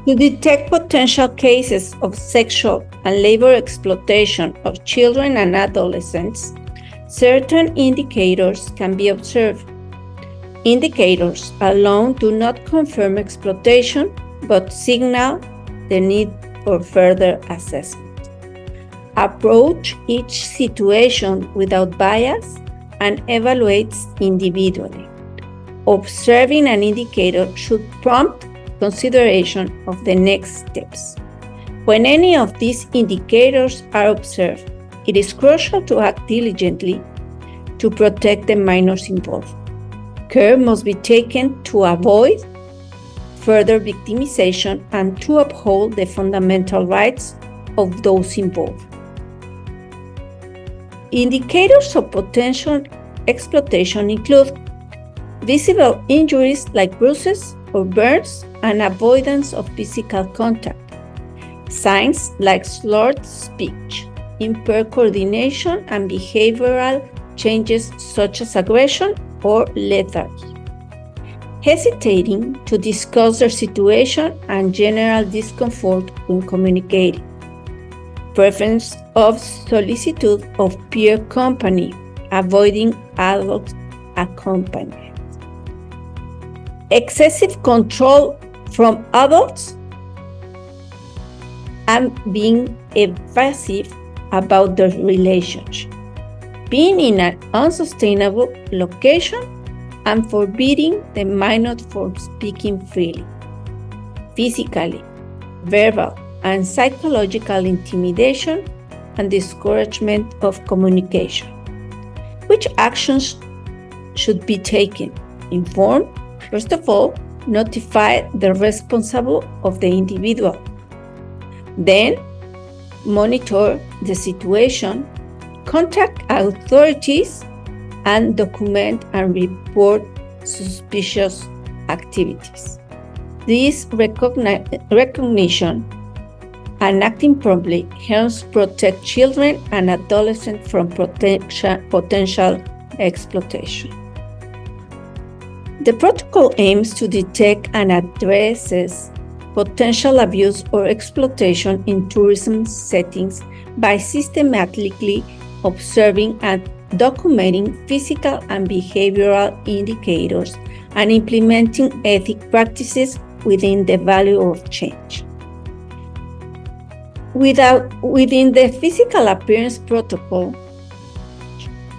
To detect potential cases of sexual and labor exploitation of children and adolescents, certain indicators can be observed. Indicators alone do not confirm exploitation, but signal the need for further assessment. Approach each situation without bias and evaluates individually. Observing an indicator should prompt consideration of the next steps. When any of these indicators are observed, it is crucial to act diligently to protect the minors involved. Care must be taken to avoid further victimization and to uphold the fundamental rights of those involved. Indicators of potential exploitation include visible injuries like bruises or burns and avoidance of physical contact, signs like slurred speech, impaired coordination, and behavioral changes such as aggression or lethargy, hesitating to discuss their situation and general discomfort when communicating, preference of solicitude of peer company, avoiding adult accompaniment, excessive control from adults, and being evasive about the relationship, being in an unsustainable location, and forbidding the minor from speaking freely, physically, verbal, and psychological intimidation and discouragement of communication. Which actions should be taken? Inform. First of all, notify the responsible of the individual. Then, monitor the situation, contact authorities, and document and report suspicious activities. This recognition and acting promptly helps protect children and adolescents from potential exploitation. The protocol aims to detect and addresses potential abuse or exploitation in tourism settings by systematically observing and documenting physical and behavioral indicators and implementing ethical practices within the value of change. Within the physical appearance protocol,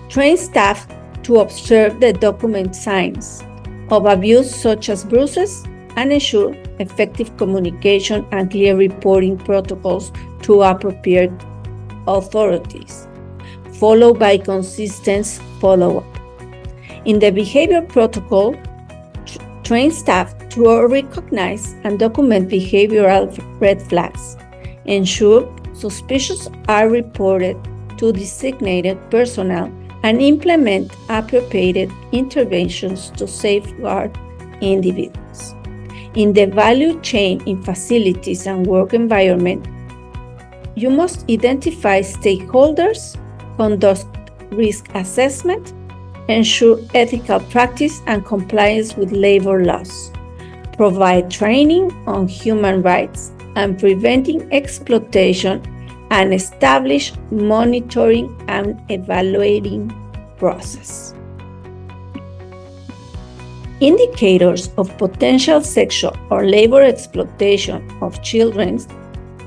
train staff to observe the document signs of abuse such as bruises and ensure effective communication and clear reporting protocols to appropriate authorities, followed by consistent follow-up. In the behavior protocol, train staff to recognize and document behavioral red flags, ensure suspicious are reported to designated personnel, and implement appropriate interventions to safeguard individuals. In the value chain in facilities and work environment, you must identify stakeholders, conduct risk assessment, ensure ethical practice and compliance with labor laws, provide training on human rights and preventing exploitation, and establish monitoring and evaluating process. Indicators of potential sexual or labor exploitation of children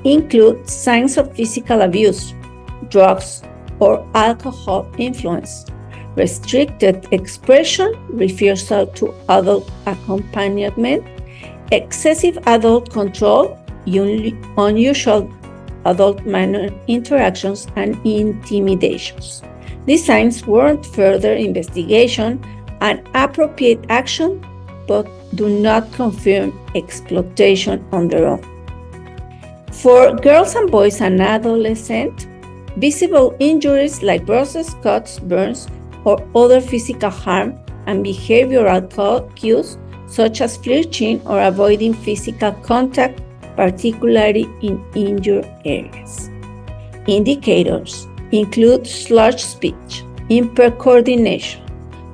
include signs of physical abuse, drugs or alcohol influence, restricted expression, refusal to adult accompaniment, excessive adult control, unusual adult-minor interactions, and intimidations. These signs warrant further investigation and appropriate action, but do not confirm exploitation on their own. For girls and boys and adolescents, visible injuries like bruises, cuts, burns, or other physical harm and behavioral cues such as flirting or avoiding physical contact, particularly in injured areas. Indicators include slurred speech, impaired coordination,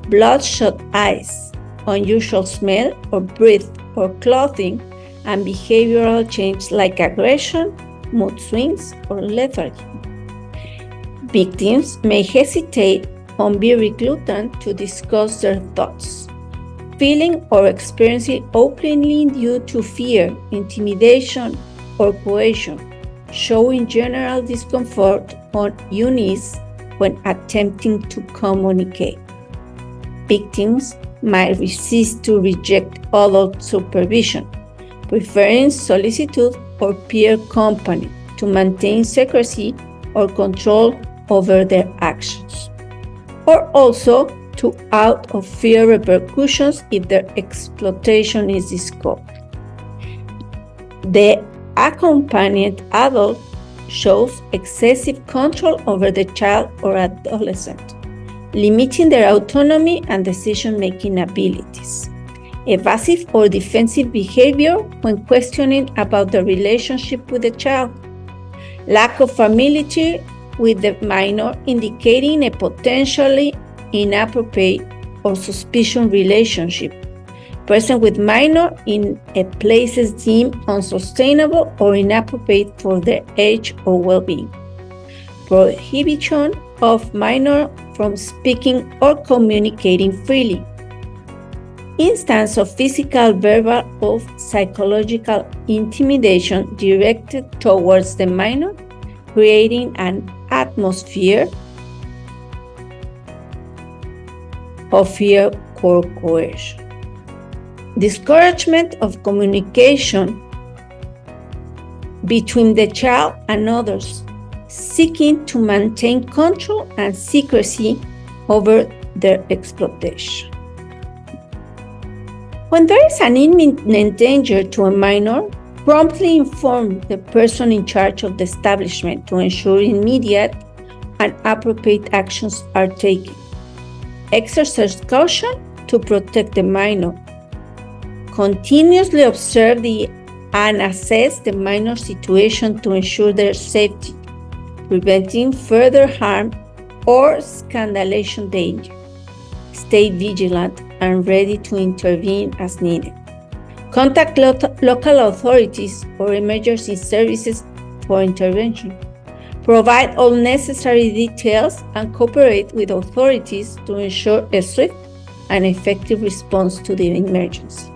bloodshot eyes, unusual smell or breath or clothing, and behavioral change like aggression, mood swings, or lethargy. Victims may hesitate or be reluctant to discuss their thoughts, feeling or experiencing openly due to fear, intimidation, or coercion, showing general discomfort or unease when attempting to communicate. Victims might resist to reject adult supervision, preferring solitude or peer company to maintain secrecy or control over their actions, or also to out of fear repercussions if their exploitation is discovered. The accompanied adult shows excessive control over the child or adolescent, limiting their autonomy and decision-making abilities. Evasive or defensive behavior when questioning about the relationship with the child. Lack of familiarity with the minor, indicating a potentially inappropriate or suspicious relationship. Present with minor in a places deemed unsustainable or inappropriate for their age or well-being. Prohibition of minor from speaking or communicating freely. Instance of physical, verbal, or psychological intimidation directed towards the minor, creating an atmosphere of fear or coercion. Discouragement of communication between the child and others, seeking to maintain control and secrecy over their exploitation. When there is an imminent danger to a minor, promptly inform the person in charge of the establishment to ensure immediate and appropriate actions are taken. Exercise caution to protect the minor. Continuously observe and assess the minor situation to ensure their safety, preventing further harm or scandalization danger. Stay vigilant and ready to intervene as needed. Contact local authorities or emergency services for intervention. Provide all necessary details and cooperate with authorities to ensure a swift and effective response to the emergency.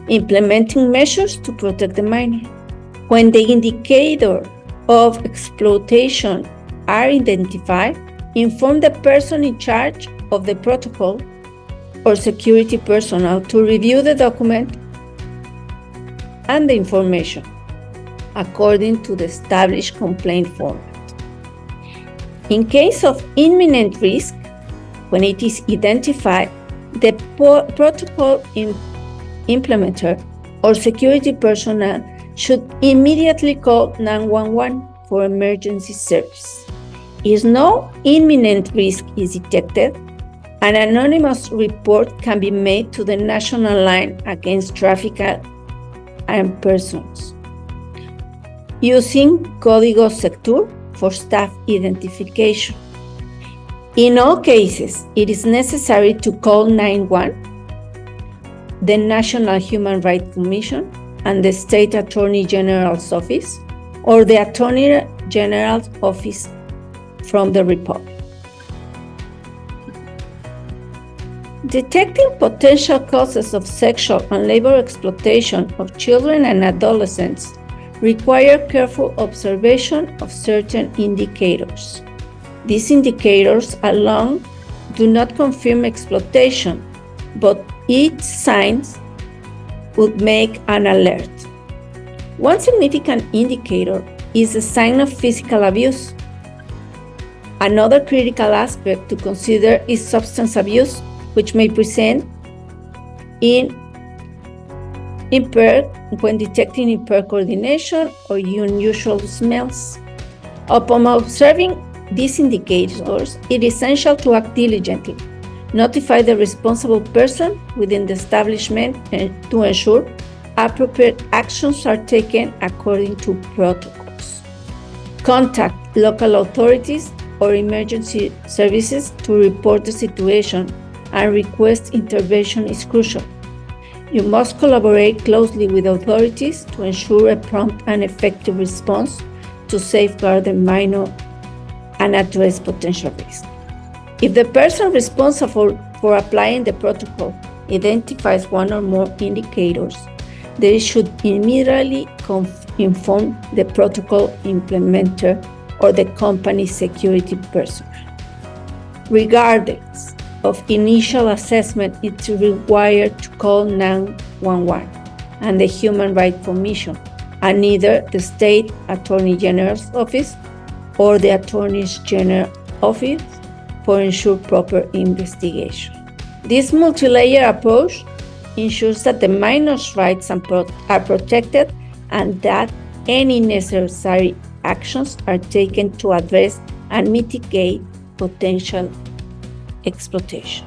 Implementing measures to protect the minor. When the indicator of exploitation are identified, inform the person in charge of the protocol or security personnel to review the document and the information according to the established complaint format. In case of imminent risk, when it is identified, the protocol implementer or security personnel should immediately call 911 for emergency service. If no imminent risk is detected, an anonymous report can be made to the National Line Against Trafficking and Persons using Código Sector for staff identification. In all cases, it is necessary to call 911, the National Human Rights Commission, and the State Attorney General's Office, or the Attorney General's Office from the Republic. Detecting potential causes of sexual and labor exploitation of children and adolescents require careful observation of certain indicators. These indicators alone do not confirm exploitation, but each sign would make an alert. One significant indicator is the sign of physical abuse. Another critical aspect to consider is substance abuse, which may present in impaired when detecting impaired coordination or unusual smells. Upon observing these indicators, it is essential to act diligently, notify the responsible person within the establishment to ensure appropriate actions are taken according to protocols. Contact local authorities or emergency services to report the situation and request intervention is crucial. You must collaborate closely with authorities to ensure a prompt and effective response to safeguard the minor and address potential risks. If the person responsible for applying the protocol identifies one or more indicators, they should immediately inform the protocol implementer or the company's security personnel. Regardless of initial assessment, it's required to call 911 and the Human Rights Commission, and either the State Attorney General's Office or the Attorney General's Office for ensure proper investigation. This multi-layer approach ensures that the minor's rights are protected and that any necessary actions are taken to address and mitigate potential exploitation.